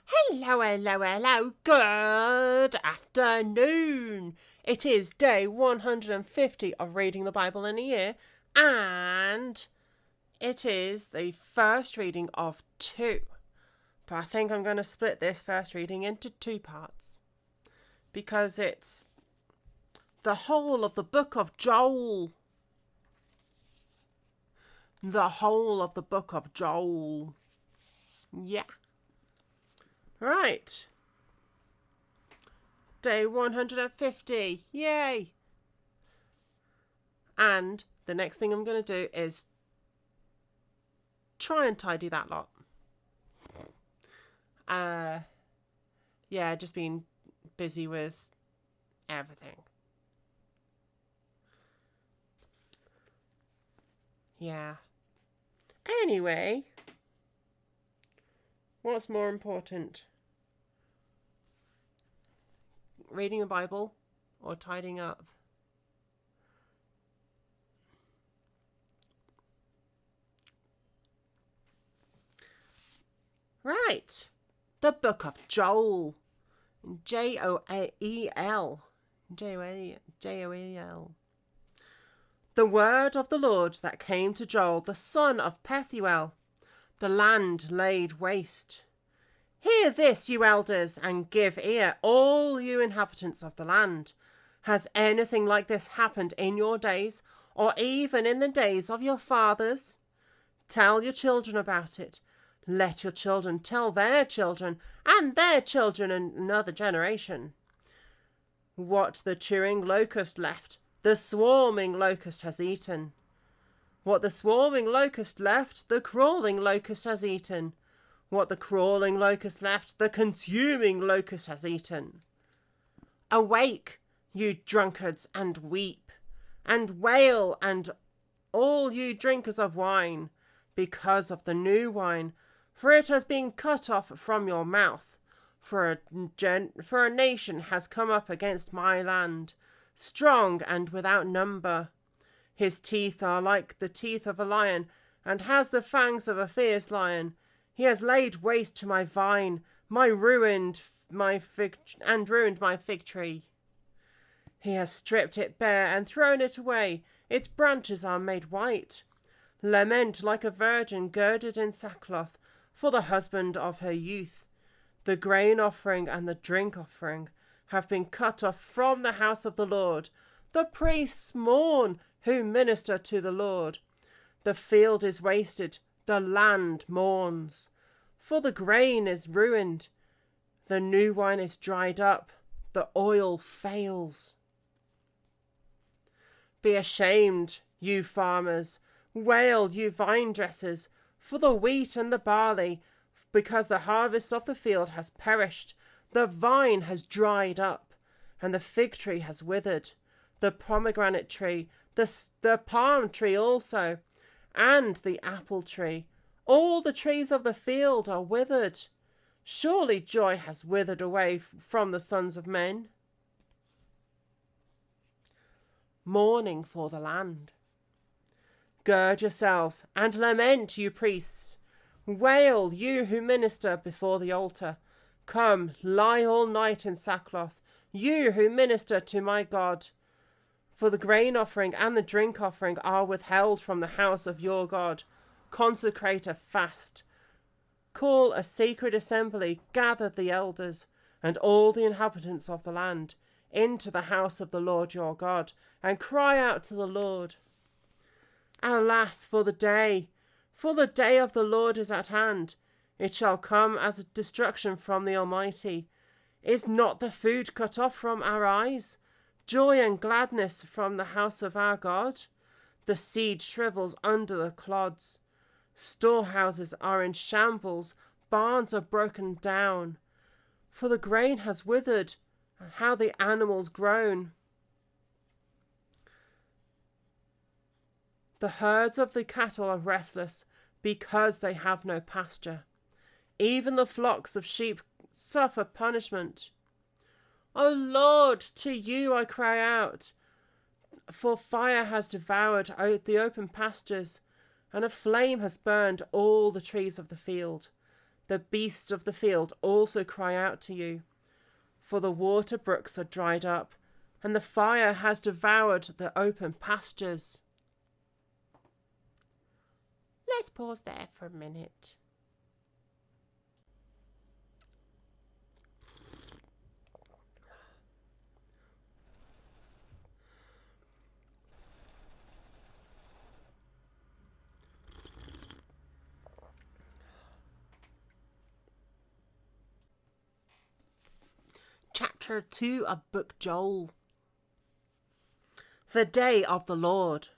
Hello, hello, hello. Good afternoon. It is day 150 of reading the Bible in a year, and it is the first reading of two. But I think I'm going to split this first reading into two parts because it's the whole of the book of Joel. The whole of the book of Joel. Yeah. Right. Day 150. Yay! And the next thing I'm going to do is try and tidy that lot. Just been busy with everything. Yeah. Anyway, what's more important? Reading the Bible or tidying up? Right. The book of Joel. Joel. Joel. The word of the Lord that came to Joel, the son of Pethuel. The land laid waste. Hear this, you elders, and give ear, all you inhabitants of the land. Has anything like this happened in your days, or even in the days of your fathers? Tell your children about it. Let your children tell their children, and their children in another generation. What the chewing locust left, the swarming locust has eaten. What the swarming locust left, the crawling locust has eaten. What the crawling locust left, the consuming locust has eaten. Awake, you drunkards, and weep, and wail, and all you drinkers of wine, because of the new wine, for it has been cut off from your mouth. For a nation has come up against my land, strong and without number. His teeth are like the teeth of a lion, and has the fangs of a fierce lion. He has laid waste to my vine, ruined my fig tree. He has stripped it bare and thrown it away. Its branches are made white. Lament like a virgin girded in sackcloth for the husband of her youth. The grain offering and the drink offering have been cut off from the house of the Lord. The priests mourn who minister to the Lord. The field is wasted, the land mourns. For the grain is ruined, the new wine is dried up, the oil fails. Be ashamed, you farmers, wail, you vine dressers, for the wheat and the barley, because the harvest of the field has perished. The vine has dried up, and the fig tree has withered, the pomegranate tree, the palm tree also, and the apple tree. All the trees of the field are withered. Surely joy has withered away from the sons of men. Mourning for the land. Gird yourselves and lament, you priests. Wail, you who minister before the altar. Come, lie all night in sackcloth, you who minister to my God. For the grain offering and the drink offering are withheld from the house of your God. Consecrate a fast. Call a sacred assembly, gather the elders and all the inhabitants of the land into the house of the Lord your God, and cry out to the Lord. Alas, for the day of the Lord is at hand. It shall come as a destruction from the Almighty. Is not the food cut off from our eyes? Joy and gladness from the house of our God? The seed shrivels under the clods. Storehouses are in shambles, barns are broken down. For the grain has withered, how the animals groan. The herds of the cattle are restless, because they have no pasture. Even the flocks of sheep suffer punishment. O Lord, to you I cry out, for fire has devoured the open pastures, and a flame has burned all the trees of the field. The beasts of the field also cry out to you, for the water brooks are dried up, and the fire has devoured the open pastures. Let's pause there for a minute. Chapter 2 of Book Joel. The day of the Lord.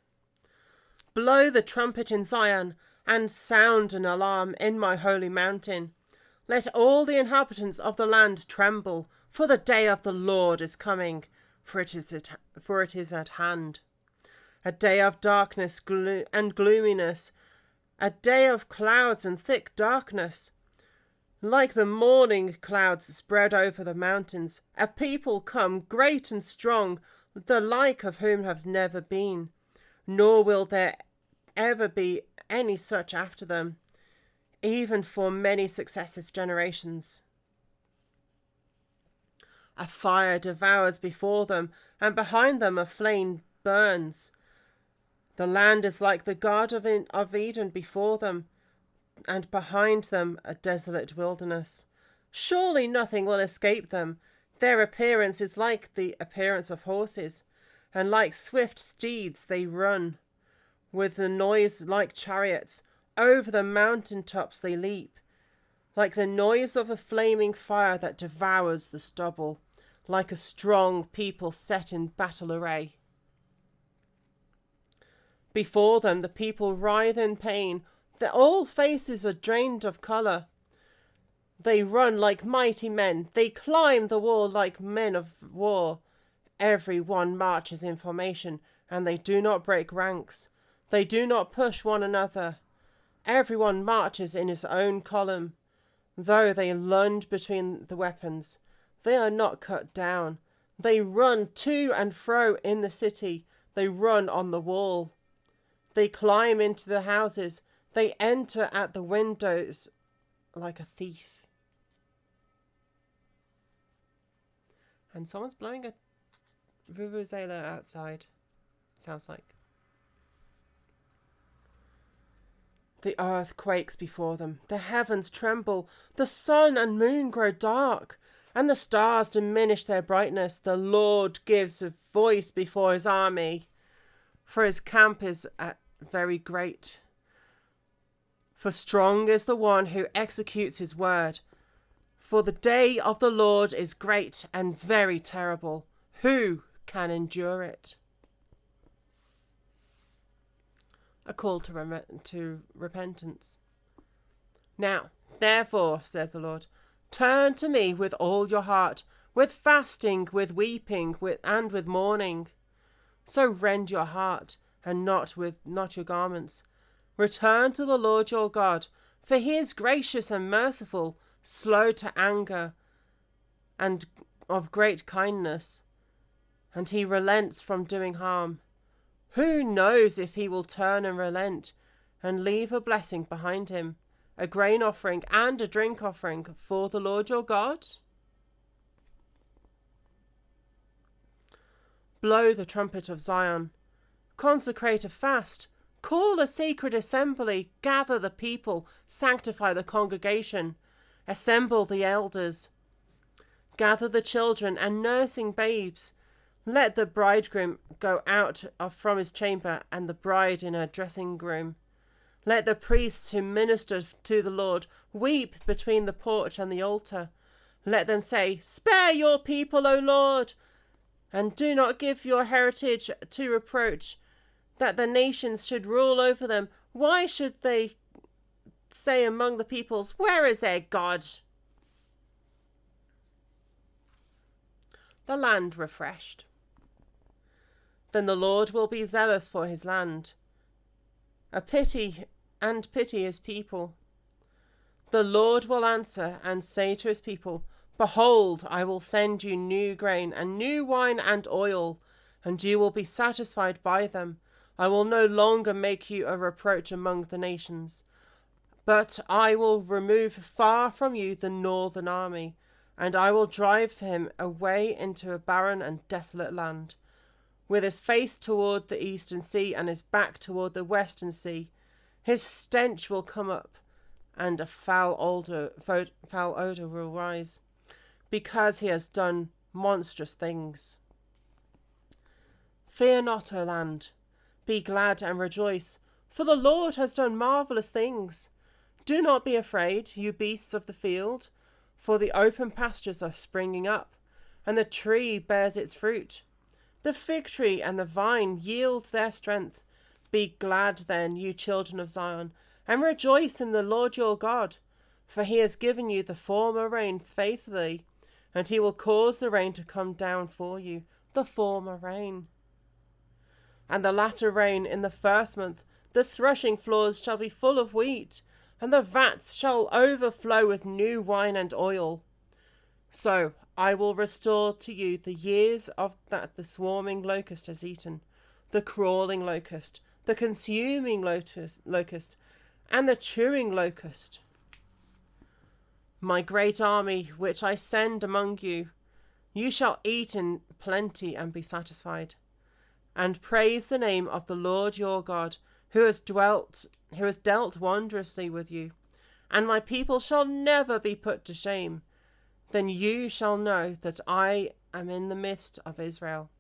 Blow the trumpet in Zion, and sound an alarm in my holy mountain. Let all the inhabitants of the land tremble, for the day of the Lord is coming, for it is at hand. A day of darkness and gloominess, a day of clouds and thick darkness. Like the morning clouds spread over the mountains, a people come great and strong, the like of whom has never been, nor will there ever be any such after them, even for many successive generations. A fire devours before them, and behind them a flame burns. The land is like the Garden of Eden before them, and behind them a desolate wilderness. Surely nothing will escape them. Their appearance is like the appearance of horses, and like swift steeds they run. With the noise like chariots, over the mountain tops they leap, like the noise of a flaming fire that devours the stubble, like a strong people set in battle array. Before them the people writhe in pain, their all faces are drained of colour. They run like mighty men, they climb the wall like men of war. Every one marches in formation, and they do not break ranks. They do not push one another. Everyone marches in his own column. Though they lunge between the weapons, they are not cut down. They run to and fro in the city. They run on the wall. They climb into the houses. They enter at the windows like a thief. And someone's blowing a vuvuzela outside. Sounds like. The earth quakes before them. The heavens tremble. The sun and moon grow dark, and the stars diminish their brightness. The Lord gives a voice before his army, for his camp is very great. For strong is the one who executes his word. For the day of the Lord is great and very terrible. Who can endure it? A call to repentance. Now, therefore, says the Lord, turn to me with all your heart, with fasting, with weeping, and with mourning. So rend your heart, and not your garments. Return to the Lord your God, for he is gracious and merciful, slow to anger, and of great kindness, and he relents from doing harm. Who knows if he will turn and relent, and leave a blessing behind him, a grain offering and a drink offering for the Lord your God? Blow the trumpet of Zion, consecrate a fast, call a sacred assembly, gather the people, sanctify the congregation, assemble the elders, gather the children and nursing babes. Let the bridegroom go out from his chamber, and the bride in her dressing room. Let the priests who minister to the Lord weep between the porch and the altar. Let them say, spare your people, O Lord, and do not give your heritage to reproach, that the nations should rule over them. Why should they say among the peoples, where is their God? The land refreshed. Then the Lord will be zealous for his land, pity his people. The Lord will answer and say to his people, behold, I will send you new grain and new wine and oil, and you will be satisfied by them. I will no longer make you a reproach among the nations, But I will remove far from you the northern army, and I will drive him away into a barren and desolate land, with his face toward the eastern sea and his back toward the western sea. His stench will come up, and a foul odour will rise, because he has done monstrous things. Fear not, O land, be glad and rejoice, for the Lord has done marvellous things. Do not be afraid, you beasts of the field, for the open pastures are springing up, and the tree bears its fruit. The fig tree and the vine yield their strength. Be glad then, you children of Zion, and rejoice in the Lord your God, for he has given you the former rain faithfully, and he will cause the rain to come down for you, the former rain. And the latter rain in the first month. The threshing floors shall be full of wheat, and the vats shall overflow with new wine and oil. So I will restore to you the years of that the swarming locust has eaten, the crawling locust, the consuming locust, and the chewing locust. My great army, which I send among you, you shall eat in plenty and be satisfied, and praise the name of the Lord your God, who has dealt wondrously with you, and my people shall never be put to shame. Then you shall know that I am in the midst of Israel.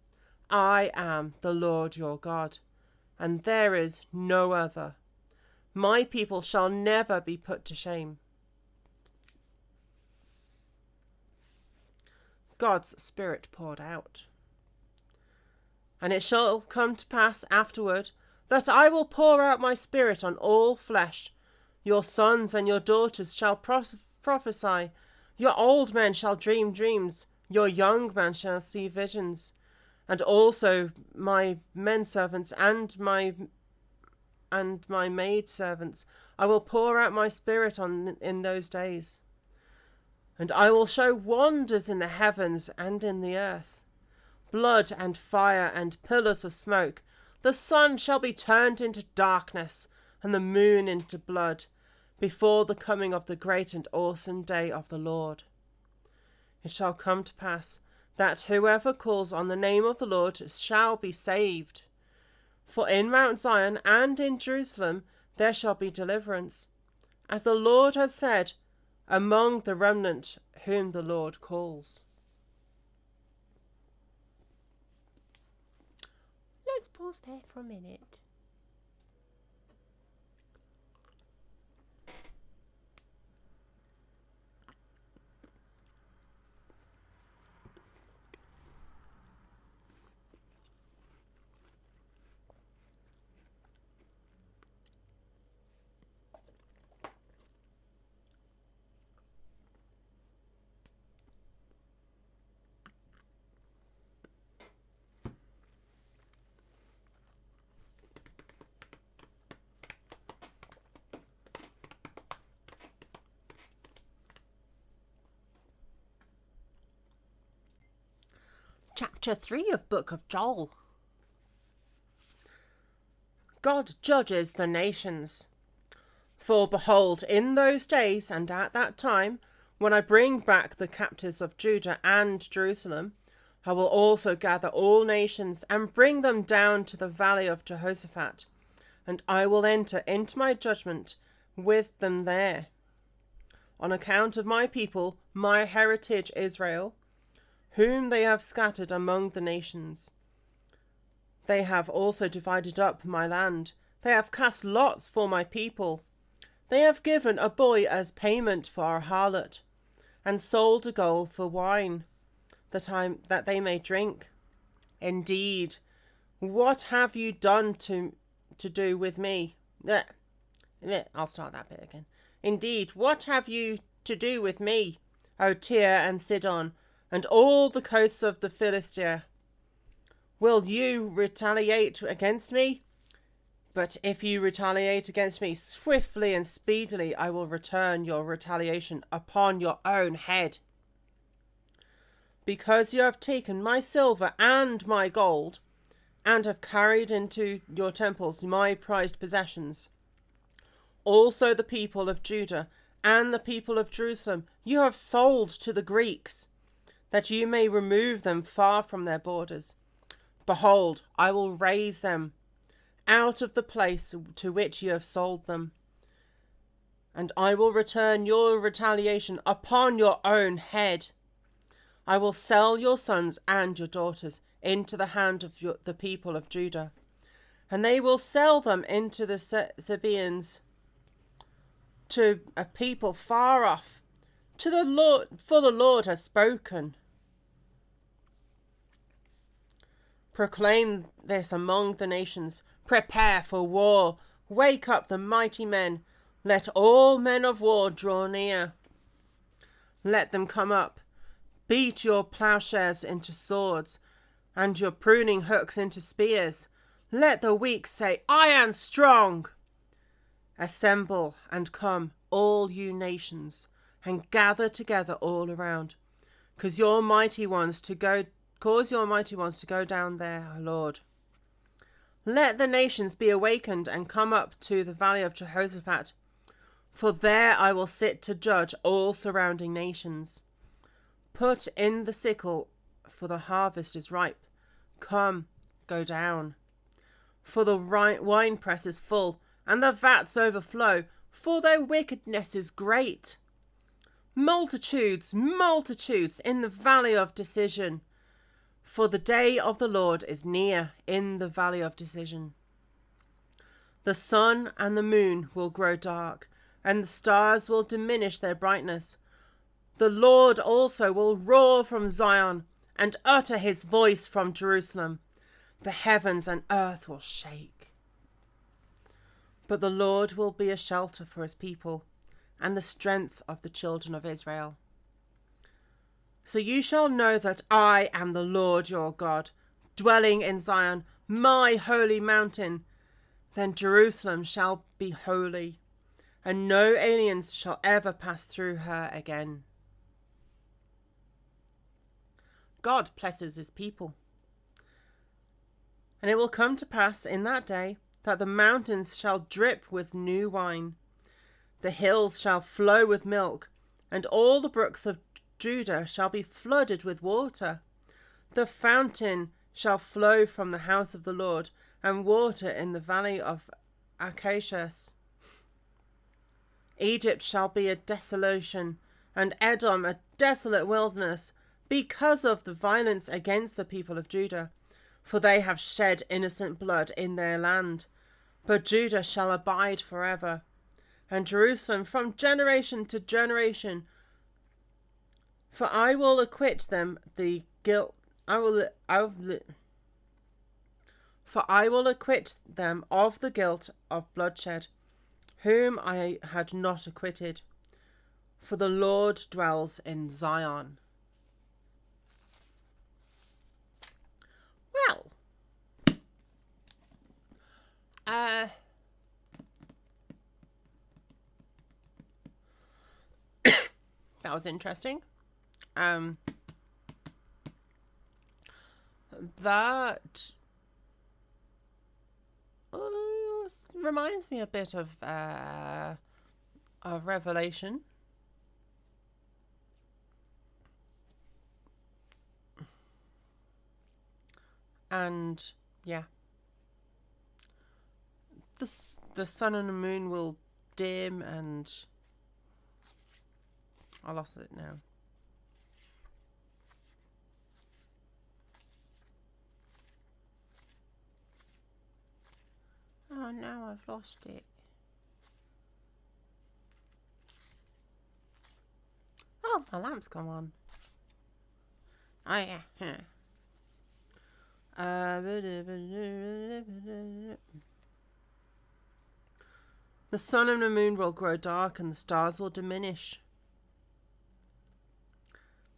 I am the Lord your God, and there is no other. My people shall never be put to shame. God's Spirit poured out. And it shall come to pass afterward that I will pour out my Spirit on all flesh. Your sons and your daughters shall prophesy. Your old men shall dream dreams. Your young men shall see visions. And also my men servants and my maid servants I will pour out my Spirit on in those days. And I will show wonders in the heavens and in the earth, blood and fire and pillars of smoke. The sun shall be turned into darkness, and the moon into blood, before the coming of the great and awesome day of the Lord. It shall come to pass that whoever calls on the name of the Lord shall be saved. For in Mount Zion and in Jerusalem there shall be deliverance, as the Lord has said, among the remnant whom the Lord calls. Let's pause there for a minute. Chapter 3 of Book of Joel. God judges the nations. For behold, in those days and at that time, when I bring back the captives of Judah and Jerusalem, I will also gather all nations and bring them down to the valley of Jehoshaphat, and I will enter into my judgment with them there. On account of my people, my heritage Israel, whom they have scattered among the nations. They have also divided up my land. They have cast lots for my people. They have given a boy as payment for a harlot, and sold a gull for wine, that they may drink. Indeed, what have you done to do with me? I'll start that bit again. Indeed, what have you to do with me, O Tyre and Sidon, and all the coasts of the Philistia? Will you retaliate against me? But if you retaliate against me swiftly and speedily, I will return your retaliation upon your own head. Because you have taken my silver and my gold, and have carried into your temples my prized possessions, Also the people of Judah and the people of Jerusalem you have sold to the Greeks, that you may remove them far from their borders. Behold, I will raise them out of the place to which you have sold them, and I will return your retaliation upon your own head. I will sell your sons and your daughters into the hand of the people of Judah, and they will sell them into the Sabaeans, to a people far off, to the Lord, for the Lord has spoken. Proclaim this among the nations. Prepare for war. Wake up the mighty men. Let all men of war draw near. Let them come up. Beat your plowshares into swords, and your pruning hooks into spears. Let the weak say, I am strong. Assemble and come, all you nations, and gather together all around. Cause your mighty ones to go down there, O Lord. Let the nations be awakened and come up to the valley of Jehoshaphat, for there I will sit to judge all surrounding nations. Put in the sickle, for the harvest is ripe. Come, go down. For the winepress is full, and the vats overflow, for their wickedness is great. Multitudes, multitudes in the valley of decision, for the day of the Lord is near in the valley of decision. The sun and the moon will grow dark, and the stars will diminish their brightness. The Lord also will roar from Zion and utter his voice from Jerusalem. The heavens and earth will shake. But the Lord will be a shelter for his people and the strength of the children of Israel. So you shall know that I am the Lord your God, dwelling in Zion, my holy mountain. Then Jerusalem shall be holy, and no aliens shall ever pass through her again. God blesses his people. And it will come to pass in that day that the mountains shall drip with new wine. The hills shall flow with milk, and all the brooks of Judah shall be flooded with water. The fountain shall flow from the house of the Lord, and water in the valley of Acacias. Egypt shall be a desolation, and Edom a desolate wilderness, because of the violence against the people of Judah. For they have shed innocent blood in their land. But Judah shall abide forever, and Jerusalem from generation to generation. For I will acquit them the guilt. For I will acquit them of the guilt of bloodshed, whom I had not acquitted. For the Lord dwells in Zion. Well, that was interesting. That reminds me a bit of Revelation. And yeah, the sun and the moon will dim, and I lost it now. Oh no, I've lost it. Oh, my lamp's come on. Oh yeah. The sun and the moon will grow dark, and the stars will diminish.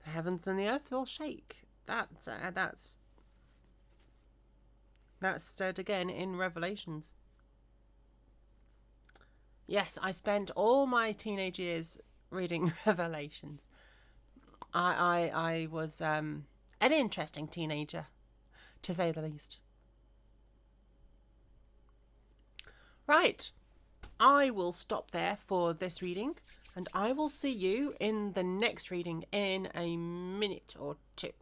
The heavens and the earth will shake. That's said again in Revelations. Yes, I spent all my teenage years reading Revelations. I was an interesting teenager, to say the least. Right, I will stop there for this reading, and I will see you in the next reading in a minute or two.